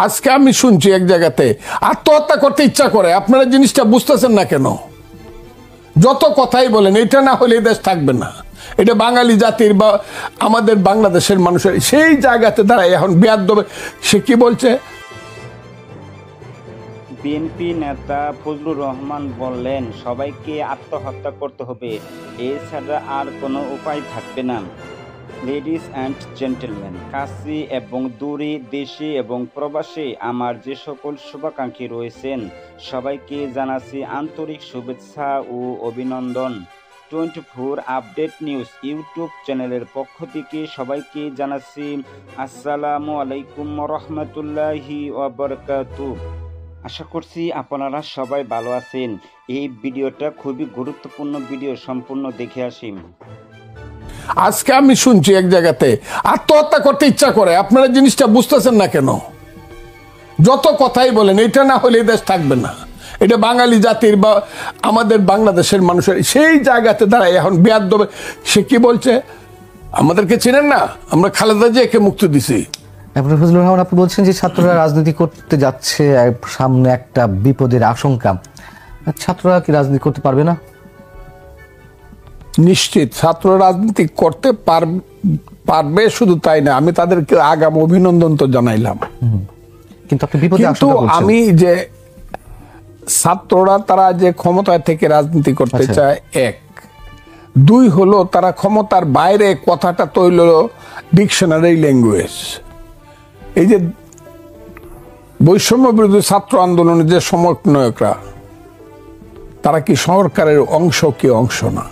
আজকে আমি শুনছি এক জায়গাতে আত্মহত্যা করতে ইচ্ছা করে। আপনারা জিনিসটা বুঝতেছেন না কেন? যত কথাই বলেন এটা না হলে এই দেশ থাকবে না। এটা বাঙালি জাতির বা আমাদের বাংলাদেশের মানুষের সেই জায়গাতে দাঁড়ায় এখন বেয়াদব। সে কি বলছে? বিএনপি নেতা ফজলুর রহমান বললেন, সবাইকে আত্মহত্যা করতে হবে, এছাড়া আর কোনো উপায় থাকবে না। লেডিস অ্যান্ড জেন্টেলম্যান, কাছে এবং দূরে, দেশে এবং প্রবাসে আমার যে সকল শুভাকাঙ্ক্ষী রয়েছেন সবাইকে জানাচ্ছি আন্তরিক শুভেচ্ছা ও অভিনন্দন। 24 আপডেট নিউজ ইউটিউব চ্যানেলের পক্ষ থেকে সবাইকে জানাচ্ছি আসসালামু আলাইকুম রহমতুল্লাহি ওয়া বারাকাতুহু। আশা করছি আপনারা সবাই ভালো আছেন। এই ভিডিওটা খুবই গুরুত্বপূর্ণ ভিডিও, সম্পূর্ণ দেখে আসি। আজকে আমি শুনছি এক জায়গাতে আত্মহত্যা করতে ইচ্ছা করে। আপনারা জিনিসটা বুঝতেছেন না কেন? যত কথাই বলেন এটা না হলে এই দেশ থাকবে না। এটা বাঙালি জাতির বা আমাদের বাংলাদেশের মানুষের সেই জায়গাতে দাঁড়ায় এখন বেয়াদব। সে কি বলছে? আমাদেরকে চেনেন না? আমরা খালেদা জিয়াকে মুক্তি দিছি। ফজলুর রহমান, আপনি বলছেন যে ছাত্ররা রাজনীতি করতে যাচ্ছে, সামনে একটা বিপদের আশঙ্কা। ছাত্ররা কি রাজনীতি করতে পারবে না? নিশ্চিত ছাত্র রাজনীতি করতে পারবে। শুধু তাই না, আমি তাদেরকে আগাম অভিনন্দন তো জানাইলাম। কিন্তু আপনি বিপদের আশঙ্কা করছেন। আমি যে ছাত্ররা তারা যে ক্ষমতায় থেকে রাজনীতি করতে চায়, এক। দুই হলো তারা ক্ষমতার বাইরে কথাটা তৈল ডিকশনারি ল্যাঙ্গুয়েজ। এই যে বৈষম্য বিরোধী ছাত্র আন্দোলনের যে সমন্বয়করা, তারা কি সরকারের অংশ কি অংশ না?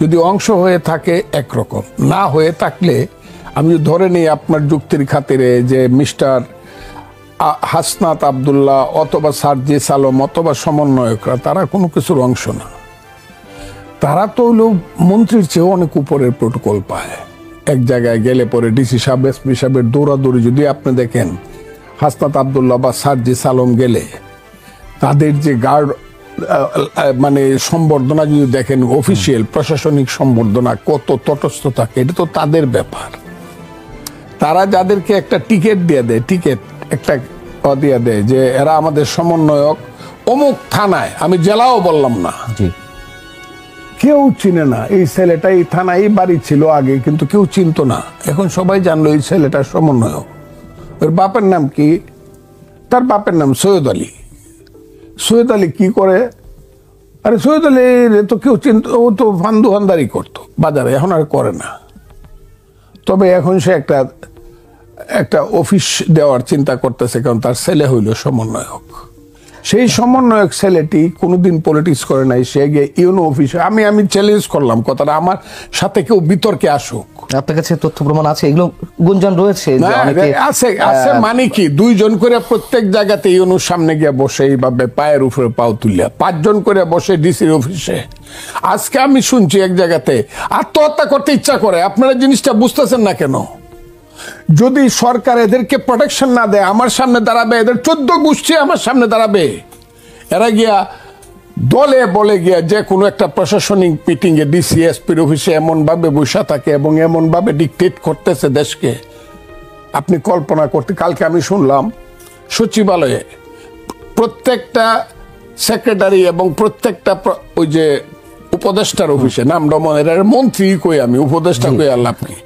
যদি অংশ হয়ে থাকে একরকম, না হয়ে থাকলে আমি ধরে নিই আপনার যুক্তির খাতিরে যে মিস্টার হাসনাত আবদুল্লাহ অথবা সার্জিস আলম অথবা সমন্বয়করা তারা কোনো কিছুর অংশ না। তারা তো হলো মন্ত্রীর চেয়েও অনেক উপরের প্রোটোকল পায়। এক জায়গায় গেলে পরে ডিসি সাহেব এসপি সাহেবের দৌড়াদৌড়ি যদি আপনি দেখেন, হাসনাত আবদুল্লাহ বা সার্জিস আলম গেলে তাদের যে গার্ড মানে সম্বর্ধনা যদি দেখেন, অফিসিয়াল প্রশাসনিক সম্বর্ধনা কত তটস্থ থাকে, এটা তো তাদের ব্যাপার। তারা যাদেরকে একটা টিকিট দিয়ে দেয়, টিকিট একটা দিয়ে দেয় যে এরা আমাদের সমন্বয়ক অমুক থানায়, আমি জেলাও বললাম না, কেউ চিনে না এই ছেলেটা এই থানায় বাড়ি ছিল আগে, কিন্তু কেউ চিনতো না। এখন সবাই জানলো এই ছেলেটার সমন্বয়ক। ওর বাপের নাম কি? তার বাপের নাম সৈয়দ আলী। সৈয়দ আলী কি করে? আরে সৈয়দ আলী তো কেউ চিনত, ও তো ফান্দুহানদারি করতো বাজারে, এখন আর করে না। তবে এখন সে একটা অফিস দেওয়ার চিন্তা করতেছে, কারণ তার ছেলে হইল সমন্বয়ক। সেই সমন্বয়ক ছেলেটি কোনোদিন পলিটিক্স করে নাই, সে গিয়ে ইউনো অফিসে। আমি চ্যালেঞ্জ করলাম কথাটা, আমার সাথে কেউ বিতর্কে আসুক। আপনার কাছে তথ্য প্রমাণ আছে? এগুলো গুঞ্জন রয়েছে আছে মানে কি, 2 জন করে প্রত্যেক জায়গাতে ইউনোর সামনে গিয়ে বসে এইভাবে পায়ের উপরে পাও তুলিয়া, 5 জন করে বসে ডিসির অফিসে। আজকে আমি শুনছি এক জায়গাতে আত্মহত্যা করতে ইচ্ছা করে। আপনারা জিনিসটা বুঝতেছেন না কেন? যদি সরকার এদেরকে প্রোটেকশন না দেয়, আমার সামনে দাঁড়াবে, এদের 14 গোষ্ঠী আমার সামনে দাঁড়াবে। এরা গিয়া দলে বলে গিয়া যে কোনো একটা প্রশাসনিক মিটিং এ ডিসিএসপির অফিসে এমন ভাবে বসে থাকে এবং এমন ভাবে ডিকটেট করতেছে দেশকে, আপনি কল্পনা করতে। কালকে আমি শুনলাম সচিবালয়ে প্রত্যেকটা সেক্রেটারি এবং প্রত্যেকটা ওই যে উপদেষ্টার অফিসে, নাম এর মন্ত্রী কই, আমি উপদেষ্টা কই আর লাভ নেই,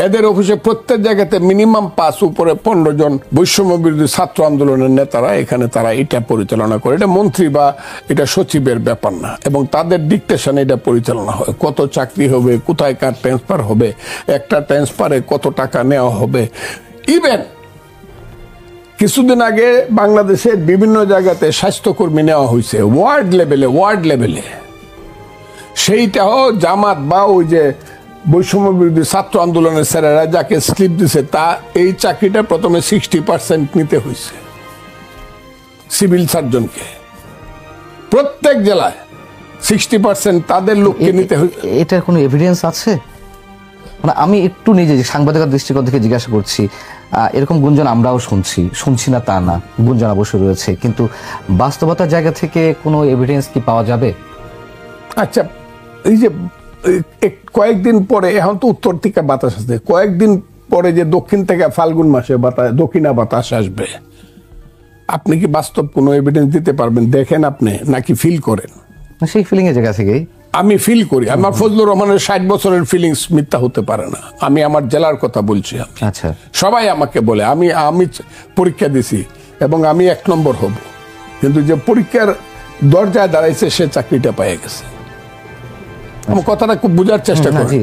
এদের অফিসে প্রত্যেক জায়গাতে মিনিমাম 5 উপরে 15 জন বৈষম্য বিরোধী ছাত্র আন্দোলনের নেতারা এখানে তারা এটা পরিচালনা করে। এটা মন্ত্রী বা এটা সচিবের ব্যাপার না, এবং তাদের ডিকটেশনে এটা পরিচালনা হয়। কত চাকরি হবে, কোথায় কার ট্রান্সফার হবে, একটা ট্রান্সফারে কত টাকা নেওয়া হবে। ইভেন কিছুদিন আগে বাংলাদেশের বিভিন্ন জায়গাতে স্বাস্থ্যকর্মী নেওয়া হয়েছে ওয়ার্ড লেভেলে। সেইটাও জামাত বা ওই যে বৈষম্য বিরোধী ছাত্র আন্দোলনের স্যারেরা যাকে স্লিপ দিছে, তা এই চাকরিটা প্রথমে 60% নিতে হয়েছে সিভিল সার্জনকে। প্রত্যেক জেলায় 60% তাদের লোককে নিতে হয়েছে। এটার কোনো এভিডেন্স আছে? মানে আমি একটু নিজে সাংবাদিকতার দৃষ্টিকোণ থেকে জিজ্ঞাসা করছি। এরকম গুঞ্জন আমরাও শুনছি না তা না, গুঞ্জন অবশ্যই রয়েছে, কিন্তু বাস্তবতার জায়গা থেকে কোনো এভিডেন্স কি পাওয়া যাবে? আচ্ছা, এই যে কয়েকদিন পরে, এখন তো উত্তর থেকে বাতাস আসবে, কয়েকদিন পরে যে দক্ষিণ থেকে ফাল্গুন মাসে দক্ষিণা বাতাস আসবে, আপনি কি বাস্তব কোনো এভিডেন্স দিতে পারবেন? দেখেন আপনি নাকি ফিল করেন? সেই ফিলিং এর জায়গা থেকেই আমি ফিল করি। আমার ফজলুর রহমানের 60 বছরের ফিলিংস মিথ্যা হতে পারে না। আমি আমার জেলার কথা বলছি। আচ্ছা, সবাই আমাকে বলে আমি পরীক্ষা দিছি এবং আমি 1 নম্বর হব, কিন্তু যে পরীক্ষার দরজায় দাঁড়াইছে সে চাকরিটা পেয়ে গেছে। আমার কথাটা খুব বোঝার চেষ্টা করি।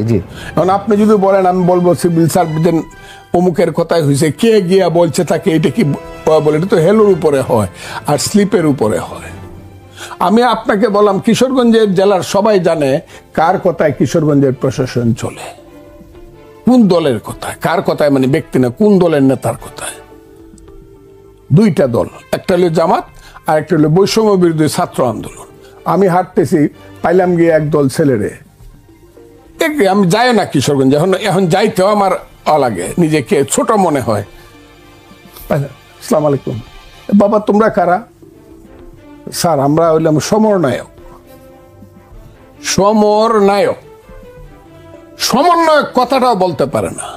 এখন আপনি যদি বলেন, আমি বলবো সিভিল সার্জন অমুকের কথাই হয়েছে, কে গিয়া বলছে তাকে, এটা কি বলে? এটা তো হেলোর উপরে হয় আর স্লিপের উপরে হয়। আমি আপনাকে বললাম কিশোরগঞ্জের জেলার সবাই জানে কার কথায় কিশোরগঞ্জের প্রশাসন চলে, কোন দলের কথায়, কার কথায়, মানে ব্যক্তি না, কোন দলের নেতার কথায়। 2টা দল, একটা হলো জামাত আর একটা হলো বৈষম্য বিরোধী ছাত্র আন্দোলন। আমি হাঁটতেছি, পাইলাম গিয়ে একদল ছেলেরে, আমি যাই না কিশোরগঞ্জ, এখন যাইতেও আমার লাগে, নিজেকে ছোট মনে হয়। আসসালামু আলাইকুম, বাবা তোমরা কারা? স্যার আমরা হইলাম সমরনায়ক। সমরনায়ক, সমন্বয়ক কথাটাও বলতে পারে না,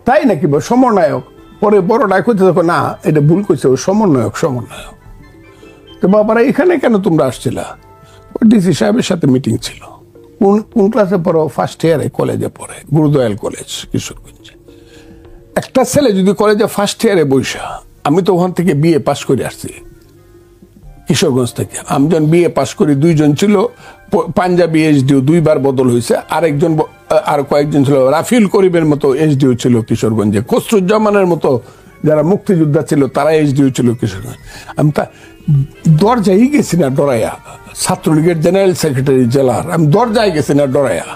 তাই নাকি? সমরনায়ক। পরে বড় ডাক দেখো না, এটা ভুল করছে, ও সমন্বয়ক। সমন্বয়ক তো বাবারা এখানে কেন তোমরা আসছিলা? ডিসি সাহেবের সাথে মিটিং ছিল। কোন ক্লাসে পড়ো? ফার্স্ট ইয়ারে কলেজে পড়ে, গুরুদয়াল কলেজ কিশোরগঞ্জে। একটা ছেলে যদি কলেজে ফার্স্ট ইয়ারে বৈশা, আমি তো ওখান থেকে বিএ পাস করে আসছি কিশোরগঞ্জ থেকে। আমি যখন বিএ পাস করি 2 জন ছিল পাঞ্জাবি এসডিও, 2বার বদল হয়েছে। আরেকজন আর কয়েকজন ছিল, রাফিল করিমের মতো এসডিও ছিল কিশোরগঞ্জে, খসরুজ্জামানের মতো যারা মুক্তিযোদ্ধা ছিল তারা এসডিও ছিল কিশোরগঞ্জ। আমি তা দরজায় গেছি না ডরাইয়া, ছাত্রলীগের জেনারেল সেক্রেটারি জেলার, আমি দরজায় গেছি না ডরাইয়া।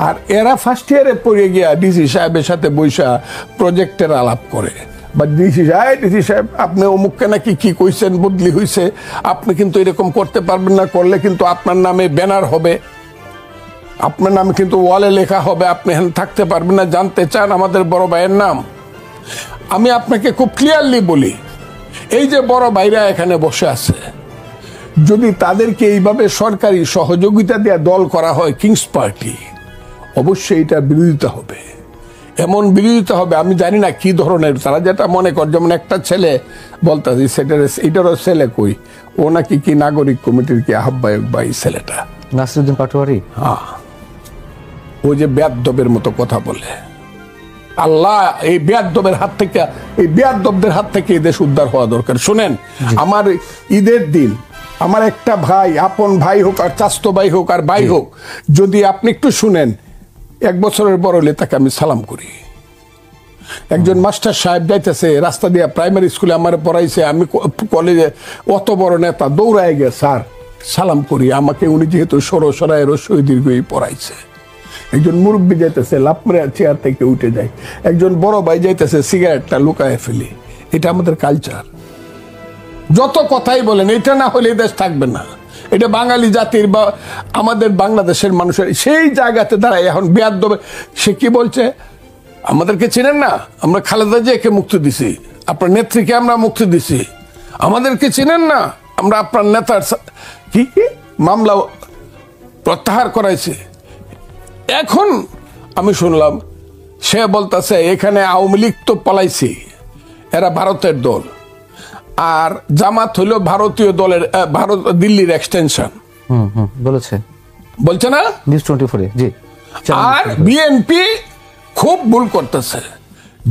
আর এরা ফার্স্ট ইয়ারে পড়ে গিয়া ডিসি সাহেবের সাথে বৈশা প্রজেক্টের আলাপ করে, বা ডিসি সাহেব আপনি অমুককে নাকি কি কইছেন, বদলি হয়েছে, আপনি কিন্তু এরকম করতে পারবেন না, করলে কিন্তু আপনার নামে ব্যানার হবে, আপনার নামে কিন্তু ওয়ালে লেখা হবে, আপনি এখানে থাকতে পারবেন না। জানতে চান আমাদের বড় ভাইয়ের নাম? আমি আপনাকে খুব ক্লিয়ারলি বলি, এই যে বড় ভাইরা এখানে বসে আছে, যদি তাদেরকে এইভাবে সরকারি সহযোগিতা দেওয়া দল করা হয় কিংস পার্টি, অবশ্যই এটা বিরোধিতা হবে। এমন বিরোধিতা হবে, আমি জানি না কি ধরনের। তারা যেটা মনে কর, যেমন একটা ছেলে বলতেছি, এটারও ছেলে কই, ও নাকি কি নাগরিক কমিটির কি আহ্বায়ক বা এই ছেলেটা নাসিরউদ্দিন পাটোয়ারি, হ্যাঁ, ও যে বেয়াদবের মতো কথা বলে। আল্লাহ এই বেয়াদবের হাত থেকে, এই বেয়াদবদের হাত থেকে এই দেশ উদ্ধার হওয়া দরকার। শোনেন, আমার ঈদের দিন আমার একটা ভাই, আপন ভাই হোক আর চাস্তো ভাই হোক আর ভাই হোক, যদি আপনি একটু শুনেন, 1 বছরের বড় হলে তাকে আমি সালাম করি। একজন মাস্টার সাহেব যাইতেছে রাস্তা দিয়ে, প্রাইমারি স্কুলে আমার পড়াইছে, আমি কলেজে, অত বড় নেতা দৌড়ায় গিয়ে স্যার সালাম করি। আমাকে উনি যেহেতু সরসরায়ের রস্বই দীর্ঘই পড়াইছে। একজন মুরব্বী যাইতেছে, লাফ মেরে চেয়ার থেকে উঠে যায়। একজন বড় ভাই যাইতেছে, সিগারেটটা লুকায় ফেলি। এটা আমাদের কালচার। যত কথাই বলেন, এটা না হলে দেশ থাকবে না। এটা বাঙালি জাতির বা আমাদের বাংলাদেশের মানুষের সেই জায়গাতে দাঁড়ায়। এখন বেয়াদবে সে কি বলছে, আমাদেরকে চেনেন না, আমরা খালেদা জিয়াকে মুক্তি দিছি, আপনার নেত্রীকে আমরা মুক্তি দিছি, আমাদেরকে চেনেন না, আমরা আপনার নেতার কি মামলা প্রত্যাহার করাইছি। এখন আমি শুনলাম সে বলতেছে এখানে আওয়ামী লীগ তো পালাইছি, এরা ভারতের দল, আর জামাত হইল ভারতীয় দলের, ভারত দিল্লির এক্সটেনশন বলছে না নিউজ 24 জি। আর বিএনপি খুব ভুল করতেছে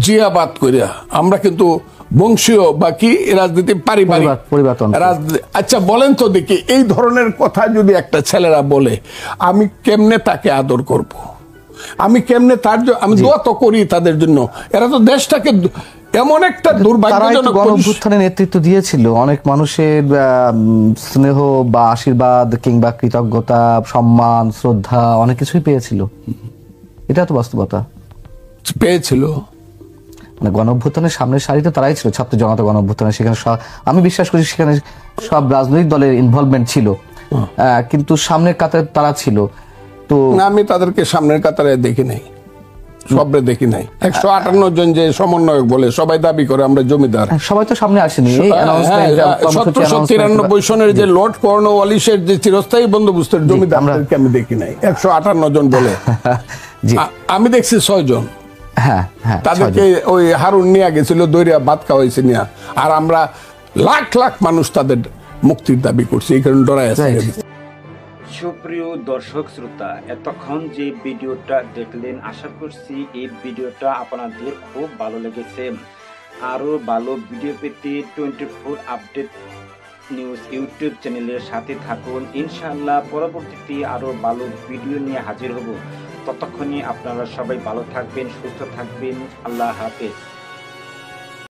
জিয়াবাদ করিয়া। আমরা কিন্তু বংশীয় বাকি রাজনীতি পারিবারিক রাজনীতি। আচ্ছা বলেন তো দেখি, এই ধরনের কথা যদি একটা ছেলেরা বলে, আমি কেমনে তাকে আদর করব? আমি কেমনে তার আমি দোয়া তো করি তাদের জন্য। এরা তো দেশটাকে এমন একটা দুর্ভাগ্যজনক গণঅভ্যুত্থানের নেতৃত্ব দিয়েছিল, অনেক মানুষের স্নেহ বা আশীর্বাদ কিংবা কৃতজ্ঞতা, সম্মান, শ্রদ্ধা অনেক কিছুই পেয়েছিল। এটা তো বাস্তবতা পেয়েছিল। মানে গণঅভ্যুত্থানের সামনের সারিতে তারাই ছিল, ছাত্র জনতা গণঅভ্যুত্থানে। সেখানে আমি বিশ্বাস করি সেখানে সব রাজনৈতিক দলের ইনভলভমেন্ট ছিল, কিন্তু সামনের কাতারে তারা ছিল। তো আমি তাদেরকে সামনের কাতারে দেখি নাই, সবরে দেখি নাই। 158 জন যে সমন্বয়ক বলে সবাই দাবি করে আমরা জমিদার, সবাই তো সামনে আসেনি। 1793 সনের যে লর্ড কর্নওয়ালিসের যে চিরস্থায়ী বন্দোবস্তের জমিদারদেরকে আমি দেখি নাই। 158 জন বলে, আমি দেখছি 6 জন। হ্যাঁ হ্যাঁ তাদেরকে ওই হারুন নিয়ে গেছিল দৈরিয়া ভাত খাওয়াইছে নিয়া, আর আমরা লাখ লাখ মানুষ তাদের মুক্তির দাবি করছি, এই কারণে ডরাই আছে। সুপ্রিয় দর্শক শ্রোতা, এতক্ষণ যে ভিডিওটা দেখলেন, আশা করছি এই ভিডিওটা আপনাদের খুব ভালো লেগেছে। আরও ভালো ভিডিও পেতে 24 আপডেট নিউজ ইউটিউব চ্যানেলের সাথে থাকুন। ইনশাআল্লাহ পরবর্তীতে আরও ভালো ভিডিও নিয়ে হাজির হব। ততক্ষণে আপনারা সবাই ভালো থাকবেন, সুস্থ থাকবেন। আল্লাহ হাফেজ।